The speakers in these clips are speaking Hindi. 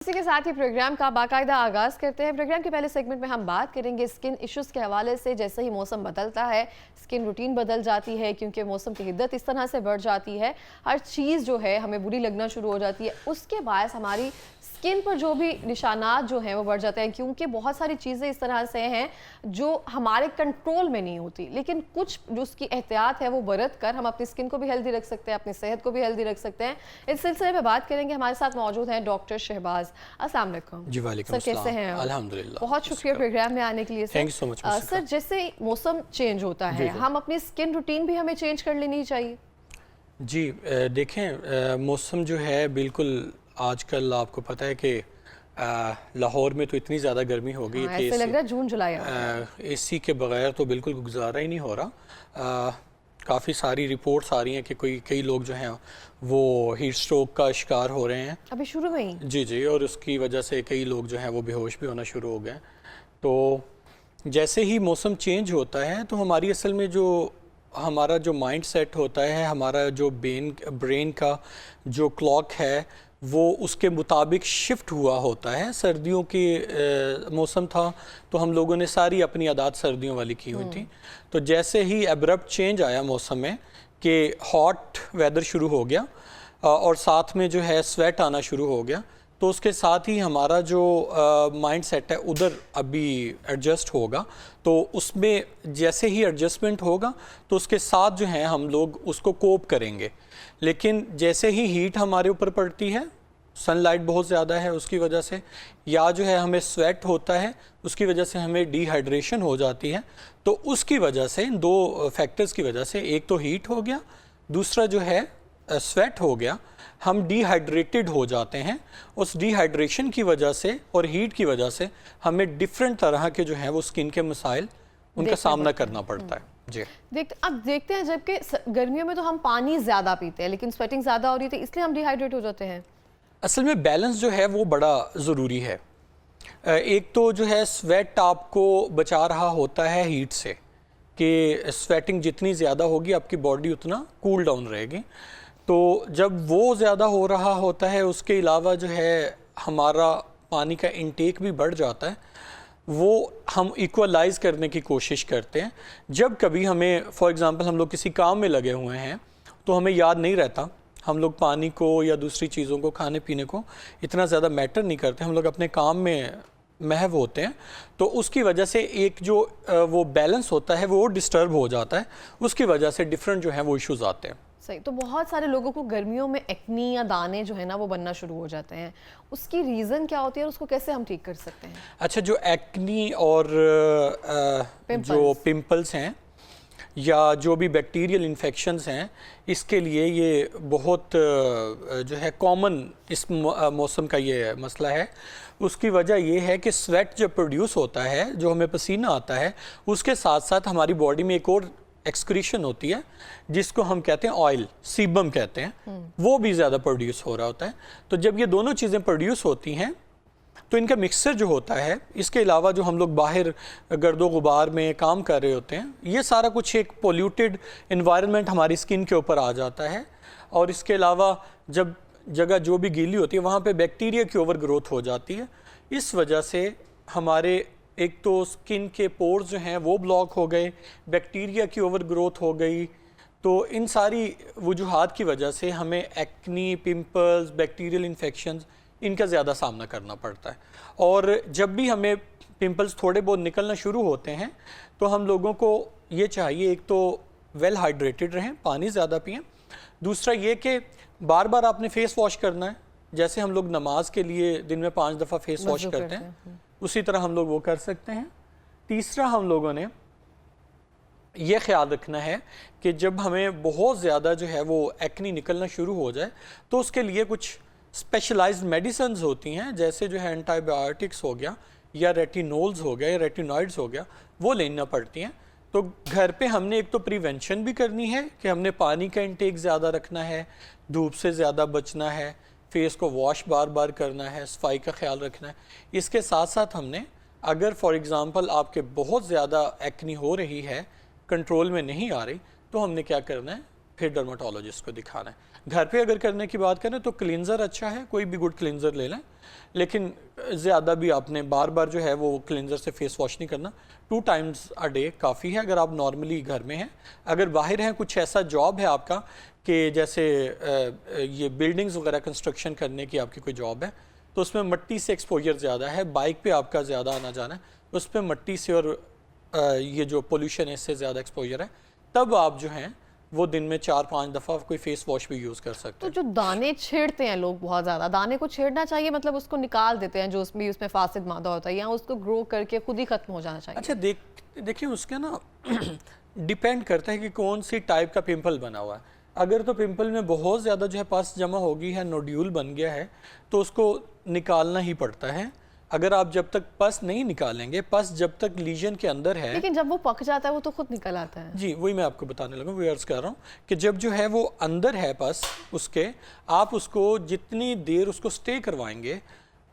इसी के साथ ही प्रोग्राम का बाकायदा आगाज करते हैं। प्रोग्राम के पहले सेगमेंट में हम बात करेंगे स्किन इश्यूज के हवाले से। जैसे ही मौसम बदलता है स्किन रूटीन बदल जाती है, क्योंकि मौसम की हिद्दत इस तरह से बढ़ जाती है, हर चीज़ जो है हमें बुरी लगना शुरू हो जाती है। उसके बायस हमारी स्किन पर जो भी निशानात जो हैं वो बढ़ जाते हैं, क्योंकि बहुत सारी चीज़ें इस तरह से हैं जो हमारे कंट्रोल में नहीं होती, लेकिन कुछ जो उसकी एहतियात है वो बरत कर हम अपनी स्किन को भी हेल्दी रख सकते हैं, अपनी सेहत को भी हेल्दी रख सकते हैं। इस सिलसिले में बात करेंगे। हमारे साथ मौजूद हैं डॉक्टर शहबाज। अस्सलाम वालेकुम जी, वालेकुम सर, कैसे हैं? अल्हम्दुलिल्लाह, बहुत शुक्रिया प्रोग्राम में आने के लिए। Thank you so much sir, जैसे मौसम चेंज होता है, हम अपनी स्किन रूटीन भी हमें चेंज कर लेनी चाहिए? जी, देखें, मौसम जो है बिल्कुल आजकल आपको पता है कि लाहौर में तो इतनी ज़्यादा गर्मी हो गई कि ऐसे लग रहा है जून जुलाई एसी के बगैर तो बिल्कुल गुजारा ही नहीं हो रहा। काफ़ी सारी रिपोर्ट्स आ रही हैं कि कई लोग जो हैं वो हीट स्ट्रोक का शिकार हो रहे हैं अभी शुरू में ही। जी, और उसकी वजह से कई लोग जो हैं वो बेहोश भी होना शुरू हो गए। तो जैसे ही मौसम चेंज होता है तो हमारी असल में जो हमारा जो माइंड सेट होता है, हमारा जो ब्रेन का जो क्लॉक है वो उसके मुताबिक शिफ्ट हुआ होता है। सर्दियों के मौसम था तो हम लोगों ने सारी अपनी आदत सर्दियों वाली की हुई थी। तो जैसे ही एब्रप्ट चेंज आया मौसम में कि हॉट वेदर शुरू हो गया और साथ में जो है स्वेट आना शुरू हो गया, तो उसके साथ ही हमारा जो माइंड सेट है उधर अभी एडजस्ट होगा। तो उसमें जैसे ही एडजस्टमेंट होगा तो उसके साथ जो है हम लोग उसको कोप करेंगे। लेकिन जैसे ही हीट हमारे ऊपर पड़ती है, सनलाइट बहुत ज़्यादा है उसकी वजह से, या जो है हमें स्वेट होता है उसकी वजह से हमें डिहाइड्रेशन हो जाती है। तो उसकी वजह से दो फैक्टर्स की वजह से, एक तो हीट हो गया, दूसरा जो है स्वेट हो गया, हम डिहाइड्रेटेड हो जाते हैं। उस डिहाइड्रेशन की वजह से और हीट की वजह से हमें डिफरेंट तरह के जो हैं वो स्किन के मसाइल उनका सामना करना पड़ता है। जी, अब देखते हैं, जबकि गर्मियों में तो हम पानी ज़्यादा पीते हैं लेकिन स्वेटिंग ज़्यादा हो रही थी, इसलिए हम डिहाइड्रेट हो जाते हैं। असल में बैलेंस जो है वो बड़ा ज़रूरी है। एक तो जो है स्वेट आपको बचा रहा होता है हीट से, कि स्वेटिंग जितनी ज़्यादा होगी आपकी बॉडी उतना कूल डाउन रहेगी। तो जब वो ज़्यादा हो रहा होता है, उसके अलावा जो है हमारा पानी का इंटेक भी बढ़ जाता है, वो हम इक्वलाइज करने की कोशिश करते हैं। जब कभी हमें फॉर एग्ज़ाम्पल हम लोग किसी काम में लगे हुए हैं तो हमें याद नहीं रहता, हम लोग पानी को या दूसरी चीज़ों को, खाने पीने को इतना ज़्यादा मैटर नहीं करते, हम लोग अपने काम में महव होते हैं। तो उसकी वजह से एक जो वो बैलेंस होता है वो डिस्टर्ब हो जाता है, उसकी वजह से डिफरेंट जो है वो इश्यूज़ आते हैं। सही। तो बहुत सारे लोगों को गर्मियों में एक्नी या दाने जो है ना वो बनना शुरू हो जाते हैं, उसकी रीज़न क्या होती है और उसको कैसे हम ठीक कर सकते हैं? अच्छा, जो एक्नी और जो पिंपल्स हैं या जो भी बैक्टीरियल इन्फेक्शंस हैं, इसके लिए ये बहुत जो है कॉमन इस मौसम का ये मसला है। उसकी वजह ये है कि स्वेट जब प्रोड्यूस होता है, जो हमें पसीना आता है, उसके साथ साथ हमारी बॉडी में एक और एक्सक्रीशन होती है जिसको हम कहते हैं ऑयल, सीबम कहते हैं, वो भी ज़्यादा प्रोड्यूस हो रहा होता है। तो जब ये दोनों चीज़ें प्रोड्यूस होती हैं तो इनका मिक्सचर जो होता है, इसके अलावा जो हम लोग बाहर गर्दो गुबार में काम कर रहे होते हैं, ये सारा कुछ एक पोल्यूटेड इन्वायरमेंट हमारी स्किन के ऊपर आ जाता है। और इसके अलावा जब जगह जो भी गीली होती है वहाँ पे बैक्टीरिया की ओवर ग्रोथ हो जाती है। इस वजह से हमारे एक तो स्किन के पोर्स जो हैं वो ब्लॉक हो गए, बैक्टीरिया की ओवर ग्रोथ हो गई। तो इन सारी वजूहात की वजह से हमें एक्नी, पिंपल्स, बैक्टीरियल इन्फेक्शंस, इनका ज़्यादा सामना करना पड़ता है। और जब भी हमें पिंपल्स थोड़े बहुत निकलना शुरू होते हैं तो हम लोगों को ये चाहिए, एक तो वेल हाइड्रेटेड रहें, पानी ज़्यादा पिएं। दूसरा ये कि बार बार आपने फेस वॉश करना है। जैसे हम लोग नमाज के लिए दिन में 5 दफ़ा फेस वॉश करते हैं, उसी तरह हम लोग वो कर सकते हैं। तीसरा, हम लोगों ने ये ख्याल रखना है कि जब हमें बहुत ज़्यादा जो है वो एक्नी निकलना शुरू हो जाए तो उसके लिए कुछ स्पेशलाइज्ड मेडिसिन्स होती हैं, जैसे जो है एंटीबायोटिक्स हो गया या रेटिनोल्स हो गया या रेटिनॉइड्स हो गया, वो लेना पड़ती हैं। तो घर पे हमने एक तो प्रिवेंशन भी करनी है कि हमने पानी का इंटेक ज़्यादा रखना है, धूप से ज़्यादा बचना है, फेस को वॉश बार बार करना है, सफाई का ख्याल रखना है। इसके साथ साथ हमने, अगर फॉर एग्ज़ाम्पल आपके बहुत ज़्यादा एक्नी हो रही है, कंट्रोल में नहीं आ रही, तो हमने क्या करना है, फिर डर्माटोलॉजिस्ट को दिखाना है। घर पे अगर करने की बात करें तो क्लींजर अच्छा है, कोई भी गुड क्लींजर ले लें, लेकिन ज़्यादा भी आपने बार बार जो है वो क्लींजर से फेस वॉश नहीं करना। 2 टाइम्स अ डे काफ़ी है अगर आप नॉर्मली घर में हैं। अगर बाहर हैं, कुछ ऐसा जॉब है आपका कि जैसे ये बिल्डिंग्स वगैरह कंस्ट्रक्शन करने की आपकी कोई जॉब है, तो उसमें मिट्टी से एक्सपोजर ज़्यादा है, बाइक पे आपका ज़्यादा आना जाना है, उस पर मिट्टी से और ये जो पोल्यूशन है इससे ज़्यादा एक्सपोजर है, तब आप जो हैं वो दिन में 4-5 दफ़ा कोई फेस वॉश भी यूज़ कर सकते तो हैं। जो दाने छेड़ते हैं लोग बहुत ज़्यादा, दाने को छेड़ना चाहिए मतलब उसको निकाल देते हैं जो उसमें फासिद मादा होता है, या उसको ग्रो करके खुद ही खत्म हो जाना चाहिए? अच्छा देखिए उसके ना डिपेंड करता है कि कौन सी टाइप का पिंपल बना हुआ है। अगर तो पिंपल में बहुत ज़्यादा जो है पस जमा होगी है, नोड्यूल बन गया है, तो उसको निकालना ही पड़ता है। अगर आप जब तक पस नहीं निकालेंगे, पस जब तक लीजन के अंदर है, लेकिन जब वो पक जाता है वो तो खुद निकल आता है। जी वही मैं आपको बताने लगा, वही अर्ज कर रहा हूँ कि जब जो है वो अंदर है पस उसके, आप उसको जितनी देर उसको स्टे करवाएंगे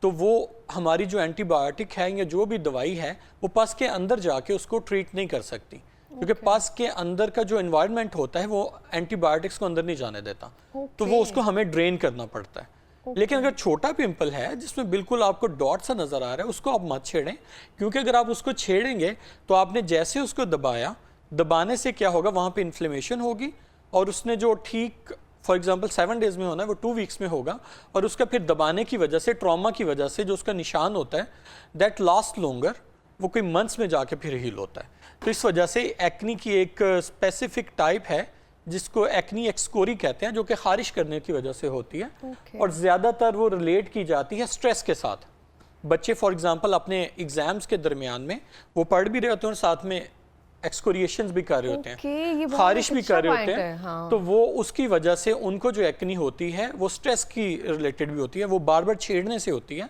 तो वो हमारी जो एंटीबायोटिक है या जो भी दवाई है वो पस के अंदर जाके उसको ट्रीट नहीं कर सकती, क्योंकि पस के अंदर का जो एनवायरनमेंट होता है वो एंटीबायोटिक्स को अंदर नहीं जाने देता, तो वो उसको हमें ड्रेन करना पड़ता है। लेकिन अगर छोटा पिंपल है जिसमें बिल्कुल आपको डॉट सा नजर आ रहा है, उसको आप मत छेड़ें, क्योंकि अगर आप उसको छेड़ेंगे तो आपने जैसे उसको दबाया, दबाने से क्या होगा, वहां पे इन्फ्लेमेशन होगी, और उसने जो ठीक फॉर एग्जांपल 7 डेज में होना है वो 2 वीक्स में होगा, और उसका फिर दबाने की वजह से, ट्रॉमा की वजह से जो उसका निशान होता है दैट लास्ट लॉन्गर, वो कोई मंथ्स में जाके फिर हील होता है। तो इस वजह से एक्नी की एक स्पेसिफिक टाइप है जिसको एक्नी एक्सकोरी कहते हैं, जो कि खारिश करने की वजह से होती है, और ज़्यादातर वो रिलेट की जाती है स्ट्रेस के साथ। बच्चे फॉर एग्जांपल अपने एग्जाम्स के दरमियान में वो पढ़ भी रहे होते हैं और साथ में एक्सकोरिएशंस भी कर रहे होते हैं, खारिश भी कर रहे होते हैं, हाँ। तो वो उसकी वजह से उनको जो एक्नी होती है वो स्ट्रेस की रिलेटेड भी होती है, वो बार बार छेड़ने से होती है।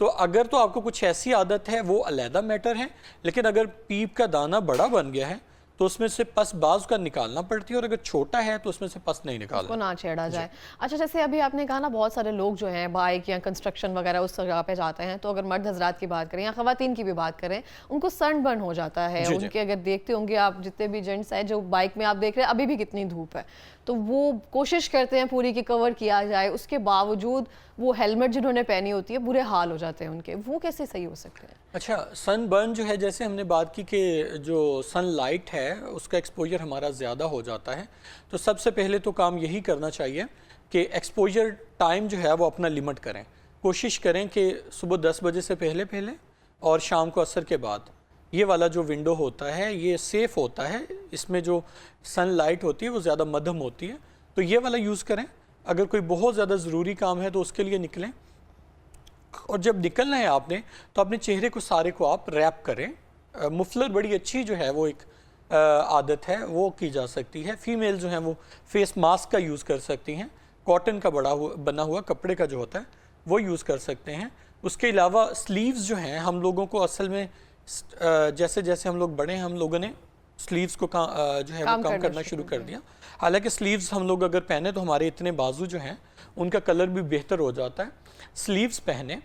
तो अगर तो आपको कुछ ऐसी आदत है वो अलहदा मैटर है, लेकिन अगर पीप का दाना बड़ा बन गया है तो उसमें से पस बाज का निकालना पड़ती है, और अगर छोटा है तो उसमें से पस नहीं निकालना, उसको ना छेड़ा जाए। अच्छा, जैसे अभी आपने कहा ना बहुत सारे लोग जो हैं बाइक या कंस्ट्रक्शन वगैरह उस जगह पे जाते हैं, तो अगर मर्द हजरात की बात करें या खवातीन की भी बात करें, उनको सनबर्न हो जाता है। उनके अगर देखते होंगे आप जितने भी जेंट्स हैं जो बाइक में आप देख रहे हैं, अभी भी कितनी धूप है, तो वो कोशिश करते हैं पूरी की कवर किया जाए, उसके बावजूद वो हेलमेट जिन्होंने पहनी होती है बुरे हाल हो जाते हैं उनके, वो कैसे सही हो सकते हैं? अच्छा, सनबर्न जो है, जैसे हमने बात की कि जो सनलाइट है उसका एक्सपोजर हमारा ज़्यादा हो जाता है, तो सबसे पहले तो काम यही करना चाहिए कि एक्सपोजर टाइम जो है वो अपना लिमिट करें। कोशिश करें कि सुबह 10 बजे से पहले पहले और शाम को असर के बाद, ये वाला जो विंडो होता है ये सेफ़ होता है, इसमें जो सनलाइट होती है वो ज़्यादा मध्यम होती है, तो ये वाला यूज़ करें। अगर कोई बहुत ज़्यादा ज़रूरी काम है तो उसके लिए निकलें, और जब निकलना है आपने तो अपने चेहरे को सारे को आप रैप करें। मुफलर बड़ी अच्छी जो है वो एक आदत है, वो की जा सकती है। फीमेल जो है वो फेस मास्क का यूज़ कर सकती हैं, कॉटन का बना हुआ कपड़े का जो होता है वो यूज़ कर सकते हैं। उसके अलावा स्लीव्स जो हैं, हम लोगों को असल में जैसे जैसे हम लोग बड़े हैं, हम लोगों ने स्लीव्स को जो है वो कम करना शुरू कर दिया। हालांकि स्लीव्स हम लोग अगर पहने तो हमारे इतने बाजू जो हैं उनका कलर भी बेहतर हो जाता है, स्लीव्स पहने।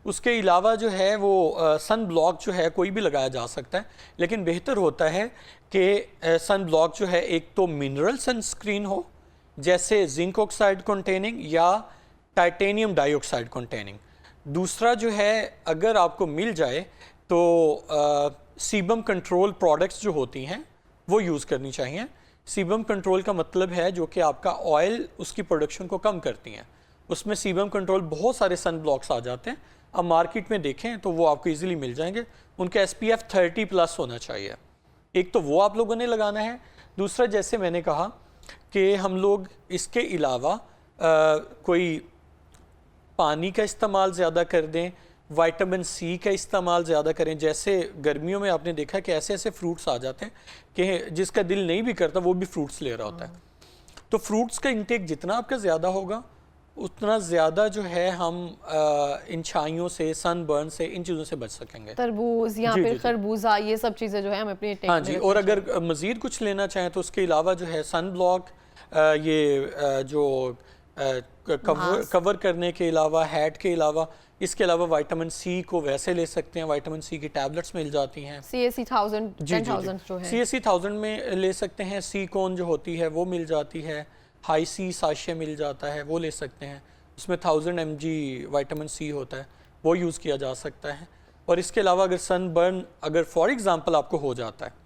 उसके अलावा जो है वो सन ब्लॉक जो है कोई भी लगाया जा सकता है, लेकिन बेहतर होता है कि सन ब्लॉक जो है एक तो मिनरल सनस्क्रीन हो, जैसे जिंक ऑक्साइड कंटेनिंग या टाइटेनियम डाइऑक्साइड कंटेनिंग। दूसरा जो है अगर आपको मिल जाए तो सीबम कंट्रोल प्रोडक्ट्स जो होती हैं वो यूज़ करनी चाहिए। सीबम कंट्रोल का मतलब है जो कि आपका ऑयल उसकी प्रोडक्शन को कम करती हैं। उसमें सीबम कंट्रोल बहुत सारे सन ब्लॉक्स आ जाते हैं, अब मार्केट में देखें तो वो आपको इजीली मिल जाएंगे। उनका SPF 30+ होना चाहिए। एक तो वो आप लोगों ने लगाना है। दूसरा, जैसे मैंने कहा कि हम लोग इसके अलावा कोई पानी का इस्तेमाल ज़्यादा कर दें, विटामिन C का इस्तेमाल ज़्यादा करें। जैसे गर्मियों में आपने देखा कि ऐसे ऐसे फ्रूट्स आ जाते हैं कि जिसका दिल नहीं भी करता वो भी फ्रूट्स ले रहा होता है। तो फ्रूट्स का इंटेक जितना आपका ज़्यादा होगा उतना ज़्यादा जो है हम इन छाइयों से, सनबर्न से, इन चीज़ों से बच सकेंगे। तरबूज या फिर खरबूजा, ये सब चीज़ें जो है हम अपनी हाँ जी। और अगर मज़ीद कुछ लेना चाहें तो उसके अलावा जो है सन ब्लॉक, ये जो कवर करने के अलावा, हैट के अलावा इसके अलावा विटामिन सी को वैसे ले सकते हैं, विटामिन सी की टैबलेट्स मिल जाती हैं, CAC 1000 10,000 जो है, CAC 1000 में ले सकते हैं। सी कॉन जो होती है वो मिल जाती है, हाई सी साशे मिल जाता है, वो ले सकते हैं। उसमें 1000 mg विटामिन सी होता है, वो यूज़ किया जा सकता है। और इसके अलावा अगर सनबर्न अगर फॉर एग्जांपल आपको हो जाता है,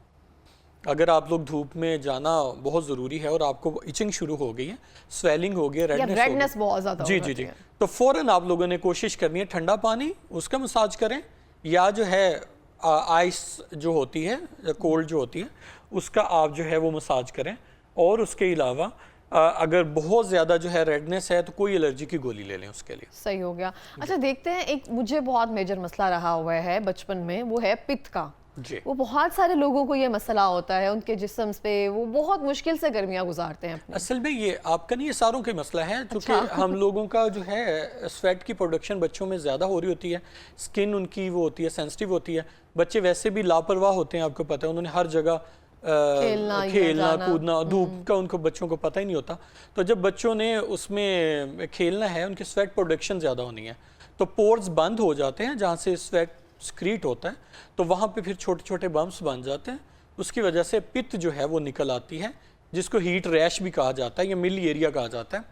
अगर आप लोग धूप में जाना बहुत ज़रूरी है और आपको इचिंग शुरू हो गई है, स्वेलिंग हो गई है, रेडनेस बहुत ज़्यादा जी जी जी, तो फ़ौरन आप लोगों ने कोशिश करनी है ठंडा पानी उसका मसाज करें, या जो है आइस जो होती है, कोल्ड जो होती है, उसका आप जो है वो मसाज करें। और उसके अलावा अगर बहुत ज़्यादा जो है रेडनेस है तो कोई एलर्जी की गोली ले लें उसके लिए। सही हो गया। अच्छा देखते हैं, एक मुझे बहुत मेजर मसला रहा हुआ है बचपन में, वो है पित्त का। जी। वो बहुत सारे लोगों को ये मसला होता है, उनके जिस्म पे वो बहुत मुश्किल से गर्मियाँ गुजारते हैं अपनी। असल में ये आपका नहीं, ये सारों का मसला है, क्योंकि हम लोगों का जो है स्वेट की प्रोडक्शन बच्चों में ज़्यादा हो रही होती है, स्किन उनकी वो होती है, सेंसिटिव होती है। बच्चे वैसे भी लापरवाह होते हैं, आपको पता है, उन्होंने हर जगह खेलना कूदना, धूप का उनको बच्चों को पता ही नहीं होता। तो जब बच्चों ने उसमें खेलना है, उनकी स्वेट प्रोडक्शन ज़्यादा होनी है, तो पोर्स बंद हो जाते हैं जहाँ से स्वेट स्क्रीट होता है, तो वहाँ पे फिर छोटे छोटे बम्प्स बन जाते हैं। उसकी वजह से पित्त जो है वो निकल आती है, जिसको हीट रैश भी कहा जाता है या मिली एरिया कहा जाता है।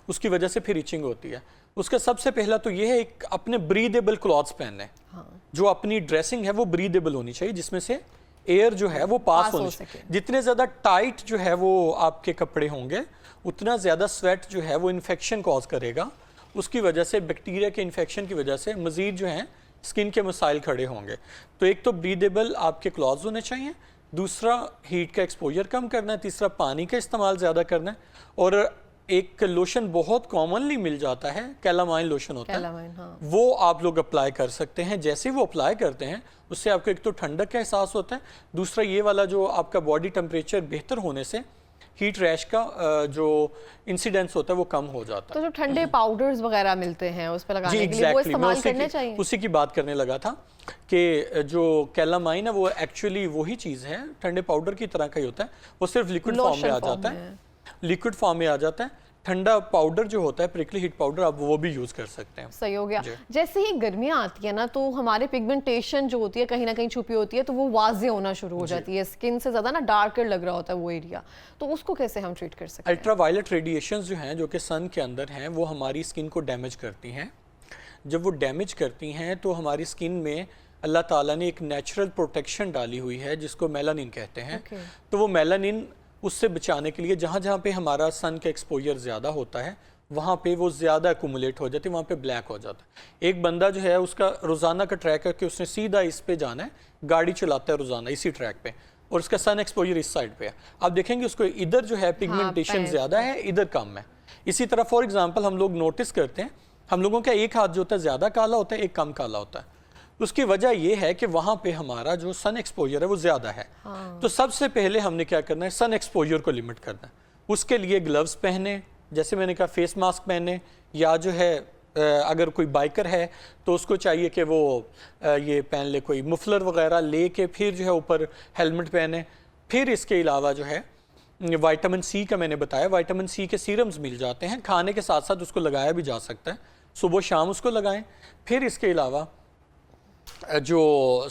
उसकी वजह से फिर इचिंग होती है। उसका सबसे पहला तो ये है, एक अपने ब्रीदेबल क्लॉथ्स पहनने। जो अपनी ड्रेसिंग है वो ब्रीदेबल होनी चाहिए, जिसमें से एयर जो है वो पास होनी चाहिए। जितने ज़्यादा टाइट जो है वो आपके कपड़े होंगे, उतना ज़्यादा स्वेट जो है वो इन्फेक्शन कॉज करेगा। उसकी वजह से बैक्टीरिया के इन्फेक्शन की वजह से मज़ीद जो है स्किन के मसाइल खड़े होंगे। तो एक तो ब्रीदेबल आपके क्लॉथ्स होने चाहिए, दूसरा हीट का एक्सपोजर कम करना है, तीसरा पानी का इस्तेमाल ज़्यादा करना है। और एक लोशन बहुत कॉमनली मिल जाता है, कैलामाइन लोशन होता है, हाँ। वो आप लोग अप्लाई कर सकते हैं। जैसे वो अप्लाई करते हैं उससे आपको एक तो ठंडक का एहसास होता है, दूसरा ये वाला जो आपका बॉडी टेम्परेचर बेहतर होने से हीट रैश का जो इंसिडेंस होता है वो कम हो जाता है। तो जो ठंडे पाउडर्स वगैरह मिलते हैं उस पर लगाने के लिए वो इस्तेमाल करने चाहिए? उसी की बात करने लगा था कि जो कैलामाइन है वो एक्चुअली वही चीज़ है, ठंडे पाउडर की तरह का ही होता है, वो सिर्फ लिक्विड फॉर्म में आ जाता है, लिक्विड फॉर्म में आ जाता है। ठंडा पाउडर जो होता है, प्रिकली हीट पाउडर, आप वो भी यूज कर सकते हैं। सही हो गया। जैसे ही गर्मियाँ आती है ना, तो हमारे पिगमेंटेशन जो होती है कहीं ना कहीं छुपी होती है, तो वो वाज़े होना शुरू हो जाती है, स्किन से ज़्यादा ना डार्कर लग रहा होता है वो एरिया, तो उसको कैसे हम ट्रीट कर सकते हैं? अल्ट्रावायलेट रेडिएशंस जो हैं, जो कि सन के अंदर हैं, वो हमारी स्किन को डैमेज करती हैं। जब वो डैमेज करती हैं तो हमारी स्किन में अल्लाह ताला ने एक नेचुरल प्रोटेक्शन डाली हुई है, जिसको मेलानिन कहते हैं। तो वो मेलानिन उससे बचाने के लिए जहाँ जहाँ पे हमारा सन का एक्सपोजर ज़्यादा होता है, वहाँ पे वो ज़्यादा एक्यूमुलेट हो जाती है, वहाँ पे ब्लैक हो जाता है। एक बंदा जो है उसका रोज़ाना का ट्रैक है कि उसने सीधा इस पे जाना है, गाड़ी चलाता है रोज़ाना इसी ट्रैक पे, और उसका सन एक्सपोजर इस साइड पे है। आप देखेंगे उसको इधर जो है पिगमेंटेशन ज़्यादा है, इधर कम है। इसी तरह फॉर एग्जाम्पल हम लोग नोटिस करते हैं, हम लोगों का एक हाथ जो होता है ज़्यादा काला होता है, एक कम काला होता है। उसकी वजह यह है कि वहाँ पे हमारा जो सन एक्सपोजर है वो ज़्यादा है। तो सबसे पहले हमने क्या करना है, सन एक्सपोजर को लिमिट करना है। उसके लिए ग्लव्स पहने, जैसे मैंने कहा फेस मास्क पहने, या जो है अगर कोई बाइकर है तो उसको चाहिए कि वो ये पहन ले, कोई मुफलर वगैरह ले के फिर जो है ऊपर हेलमेट पहने। फिर इसके अलावा जो है विटामिन सी का मैंने बताया, विटामिन सी के सीरम्स मिल जाते हैं, खाने के साथ साथ उसको लगाया भी जा सकता है, सुबह शाम उसको लगाएं। फिर इसके अलावा जो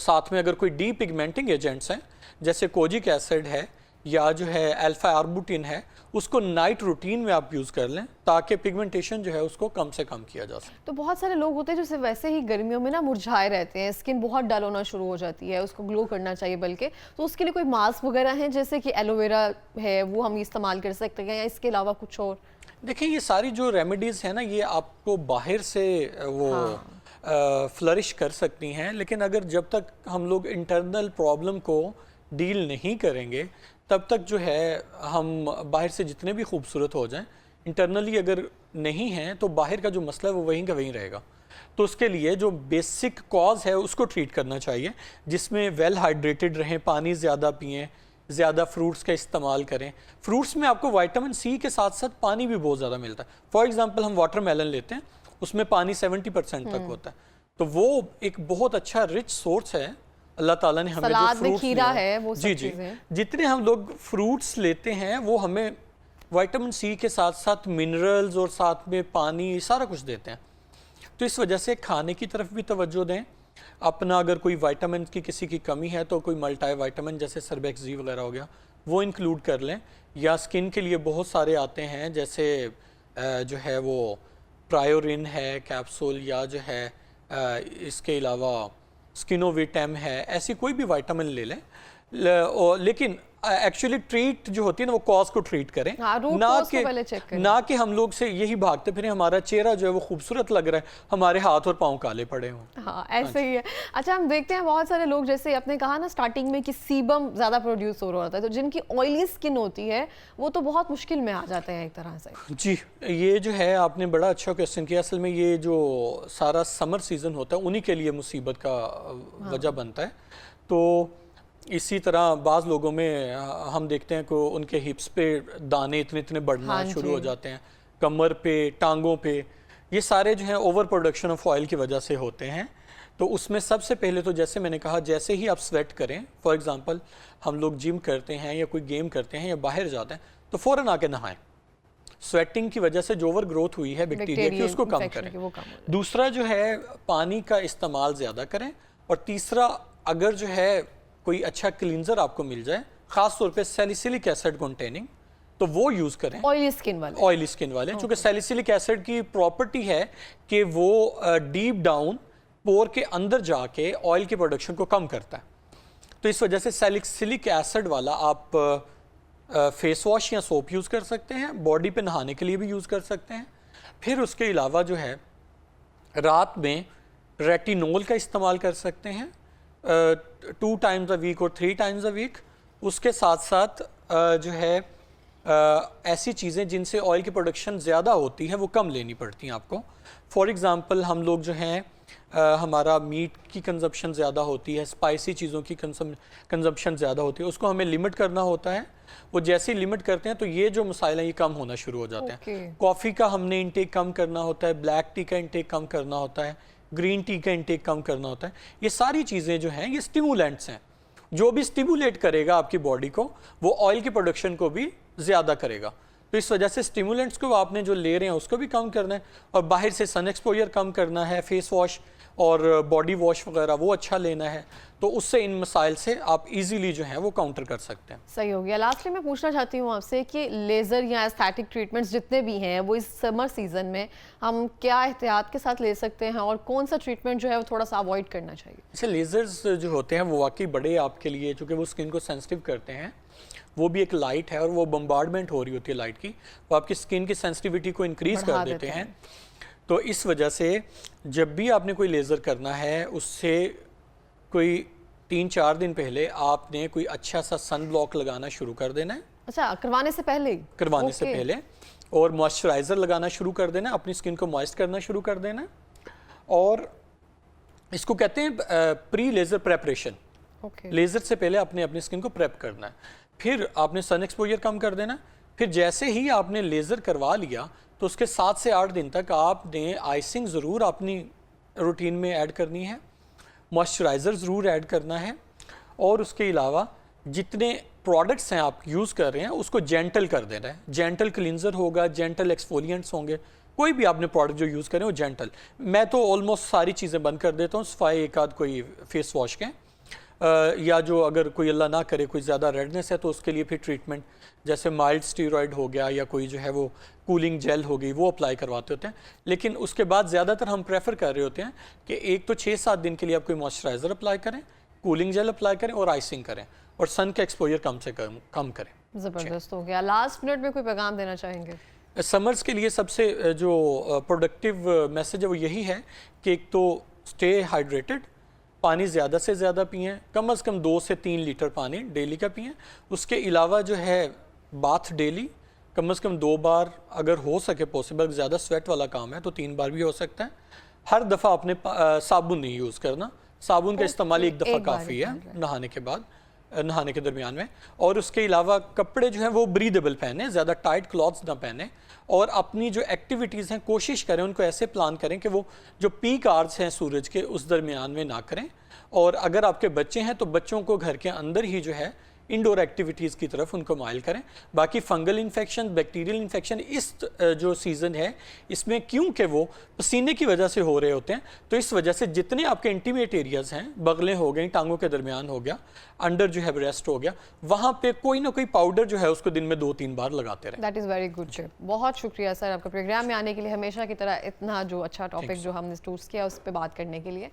साथ में अगर कोई डी पिगमेंटिंग एजेंट्स हैं, जैसे कोजिक एसिड है या जो है अल्फा आर्बुटिन है, उसको नाइट रूटीन में आप यूज़ कर लें, ताकि पिगमेंटेशन जो है उसको कम से कम किया जा सके। तो बहुत सारे लोग होते हैं जो सिर्फ वैसे ही गर्मियों में ना मुरझाए रहते हैं, स्किन बहुत डल होना शुरू हो जाती है, उसको ग्लो करना चाहिए बल्कि, तो उसके लिए कोई मास्क वगैरह हैं जैसे कि एलोवेरा है, वो हम इस्तेमाल कर सकते हैं, या इसके अलावा कुछ और? देखिए, ये सारी जो रेमेडीज़ हैं ना, ये आपको बाहर से वो फ्लरिश कर सकती हैं, लेकिन अगर जब तक हम लोग इंटरनल प्रॉब्लम को डील नहीं करेंगे, तब तक जो है हम बाहर से जितने भी खूबसूरत हो जाएं, इंटरनली अगर नहीं हैं तो बाहर का जो मसला है वो वहीं का वहीं रहेगा। तो उसके लिए जो बेसिक कॉज है उसको ट्रीट करना चाहिए, जिसमें वेल हाइड्रेटेड रहें, पानी ज़्यादा पिएँ, ज़्यादा फ्रूट्स का इस्तेमाल करें। फ्रूट्स में आपको विटामिन सी के साथ साथ पानी भी बहुत ज़्यादा मिलता है। फॉर एग्जांपल हम वाटरमेलन लेते हैं, उसमें पानी 70% तक होता है, तो वो एक बहुत अच्छा रिच सोर्स है। अल्लाह ताला ने हमें जो फ्रूट्स खीरा है, वो जी जी, जितने हम लोग फ्रूट्स लेते हैं वो हमें विटामिन सी के साथ साथ मिनरल्स और साथ में पानी सारा कुछ देते हैं। तो इस वजह से खाने की तरफ भी तवज्जो दें। अपना अगर कोई विटामिन की किसी की कमी है तो कोई मल्टी विटामिन जैसे सर्बेक्सी वगैरह हो गया वो इंक्लूड कर लें। या स्किन के लिए बहुत सारे आते हैं जैसे जो है वो प्रायोरिन है कैप्सूल, या जो है इसके अलावा स्किनोविटम है, ऐसी कोई भी विटामिन ले लें। लेकिन एक्चुअली ट्रीट जो होती है ना वो कॉज को ट्रीट करें, ना कि हम लोग से यही भागते फिर हमारा चेहरा जो है वो खूबसूरत लग रहा है, हमारे हाथ और पाँव काले पड़े हों। हाँ ऐसे ही है। अच्छा हम देखते हैं बहुत सारे लोग, जैसे आपने कहा ना स्टार्टिंग में कि सीबम ज़्यादा प्रोड्यूस हो रहा होता है, तो जिनकी ऑयली स्किन होती है वो तो बहुत मुश्किल में आ जाते हैं एक तरह से। जी ये जो है आपने बड़ा अच्छा क्वेश्चन किया। असल में ये जो सारा समर सीजन होता है उन्हीं के लिए मुसीबत का वजह बनता है। तो इसी तरह बाज़ लोगों में हम देखते हैं कि उनके हिप्स पे दाने इतने इतने बढ़ना शुरू हो जाते हैं, कमर पे, टांगों पे, ये सारे जो हैं ओवर प्रोडक्शन ऑफ ऑयल की वजह से होते हैं। तो उसमें सबसे पहले तो जैसे मैंने कहा, जैसे ही आप स्वेट करें, फॉर एग्जांपल हम लोग जिम करते हैं या कोई गेम करते हैं या बाहर जाते हैं तो फ़ौरन आके नहाएं। स्वेटिंग की वजह से जो ओवर ग्रोथ हुई है बैक्टीरिया की उसको कम करें। दूसरा जो है पानी का इस्तेमाल ज़्यादा करें। और तीसरा, अगर जो है कोई अच्छा क्लींजर आपको मिल जाए, ख़ास तौर पे सैलिसिलिक एसिड कंटेनिंग, तो वो यूज़ करें ऑयली स्किन वाले क्योंकि सैलिसिलिक एसिड की प्रॉपर्टी है कि वो डीप डाउन पोर के अंदर जाके ऑयल की प्रोडक्शन को कम करता है। तो इस वजह से सैलिसिलिक एसिड वाला आप फेस वॉश या सोप यूज़ कर सकते हैं, बॉडी पे नहाने के लिए भी यूज़ कर सकते हैं। फिर उसके अलावा जो है रात में रेटिनोल का इस्तेमाल कर सकते हैं 2 टाइम्स अ वीक और 3 टाइम्स अ वीक। उसके साथ साथ जो है ऐसी चीज़ें जिनसे ऑयल की प्रोडक्शन ज़्यादा होती है वो कम लेनी पड़ती हैं आपको। फॉर एग्ज़ाम्पल हम लोग जो हैं हमारा मीट की कंजप्शन ज़्यादा होती है, स्पाइसी चीज़ों की कंजप्शन ज़्यादा होती है, उसको हमें लिमिट करना होता है। वो जैसे ही लिमिट करते हैं तो ये जो मसाइल हैं ये कम होना शुरू हो जाते हैं। कॉफ़ी का हमने इंटेक कम करना होता है, ब्लैक टी का इंटेक कम करना होता है, ग्रीन टी का इंटेक कम करना होता है। ये सारी चीज़ें जो हैं ये स्टिमुलेंट्स हैं, जो भी स्टिमुलेट करेगा आपकी बॉडी को वो ऑयल की प्रोडक्शन को भी ज़्यादा करेगा। तो इस वजह से स्टिमुलेंट्स को आपने जो ले रहे हैं उसको भी कम करना है, और बाहर से सन एक्सपोजर कम करना है, फेस वॉश और बॉडी वॉश वगैरह वो अच्छा लेना है। तो उससे इन मसाइल से आप इजीली जो है वो काउंटर कर सकते हैं। सही हो गया। लास्टली मैं पूछना चाहती हूँ आपसे कि लेज़र या एस्थेटिक ट्रीटमेंट्स जितने भी हैं वो इस समर सीजन में हम क्या एहतियात के साथ ले सकते हैं, और कौन सा ट्रीटमेंट जो है वो थोड़ा सा अवॉइड करना चाहिए? जैसे लेज़र्स जो होते हैं वो वाकई बड़े आपके लिए, चूँकि वो स्किन को सेंसिटिव करते हैं, वो भी एक लाइट है और वो बम्बार्डमेंट हो रही होती है लाइट की, वो आपकी स्किन की सेंसिटिविटी को इंक्रीज कर देते हैं। तो इस वजह से जब भी आपने कोई लेज़र करना है उससे कोई 3-4 दिन पहले आपने कोई अच्छा सा सन ब्लॉक लगाना शुरू कर देना है। अच्छा, करवाने से पहले से पहले, और मॉइस्चराइज़र लगाना शुरू कर देना है, अपनी स्किन को मॉइस्ट करना शुरू कर देना है। और इसको कहते हैं प्री लेज़र प्रेपरेशन। लेज़र से पहले आपने अपनी स्किन को प्रेप करना है, फिर आपने सन एक्सपोजर कम कर देना। फिर जैसे ही आपने लेज़र करवा लिया तो उसके 7 से 8 दिन तक आपने आइसिंग ज़रूर अपनी रूटीन में ऐड करनी है, मॉइस्चराइज़र ज़रूर ऐड करना है, और उसके अलावा जितने प्रोडक्ट्स हैं आप यूज़ कर रहे हैं उसको जेंटल कर देना है। जेंटल क्लींजर होगा, जेंटल एक्सफोलिएंट्स होंगे, कोई भी आपने प्रोडक्ट जो यूज़ करें वो जेंटल। मैं तो ऑलमोस्ट सारी चीज़ें बंद कर देता हूँ सिवाय एक आध कोई फेस वॉश के, या जो अगर कोई अल्लाह ना करे कोई ज़्यादा रेडनेस है तो उसके लिए फिर ट्रीटमेंट जैसे माइल्ड स्टीरॉयड हो गया या कोई जो है वो कूलिंग जेल हो गई वो अप्लाई करवाते होते हैं। लेकिन उसके बाद ज़्यादातर हम प्रेफर कर रहे होते हैं कि एक तो 6-7 दिन के लिए आप कोई मॉइस्चराइज़र अप्लाई करें, कूलिंग जेल अप्लाई करें और आइसिंग करें, और सन का एक्सपोजर कम से कम करें। ज़बरदस्त हो गया। लास्ट मिनट में कोई पैगाम देना चाहेंगे? समर्स के लिए सबसे जो प्रोडक्टिव मैसेज है वो यही है कि एक तो स्टे हाइड्रेटेड, पानी ज़्यादा से ज़्यादा पिएँ, कम से कम 2 से 3 लीटर पानी डेली का पिएँ। उसके अलावा जो है बाथ डेली कम से कम 2 बार, अगर हो सके पॉसिबल, ज़्यादा स्वेट वाला काम है तो 3 बार भी हो सकता है। हर दफ़ा अपने साबुन नहीं यूज़ करना, साबुन का इस्तेमाल एक दफ़ा काफ़ी है नहाने के बाद, नहाने के दरमियान में। और उसके अलावा कपड़े जो हैं वो ब्रीदेबल पहने, ज़्यादा टाइट क्लॉथ्स ना पहने, और अपनी जो एक्टिविटीज़ हैं कोशिश करें उनको ऐसे प्लान करें कि वो जो पीक आवर्स हैं सूरज के उस दरमियान में ना करें। और अगर आपके बच्चे हैं तो बच्चों को घर के अंदर ही जो है इंडोर एक्टिविटीज़ की तरफ उनको माइल करें। बाकी फंगल इन्फेक्शन, बैक्टीरियल इन्फेक्शन इस जो सीज़न है इसमें क्योंकि वो पसीने की वजह से हो रहे होते हैं, तो इस वजह से जितने आपके इंटीमेट एरियाज़ हैं, बगलें हो गई, टांगों के दरमियान हो गया, अंडर जो है ब्रेस्ट हो गया, वहाँ पे कोई ना कोई पाउडर जो है उसको दिन में 2-3 बार लगाते रहें। That is very good sir. बहुत शुक्रिया सर आपका प्रोग्राम में आने के लिए, हमेशा की तरह इतना जो अच्छा टॉपिक जो हमने चूज़ किया उस पर बात करने के लिए।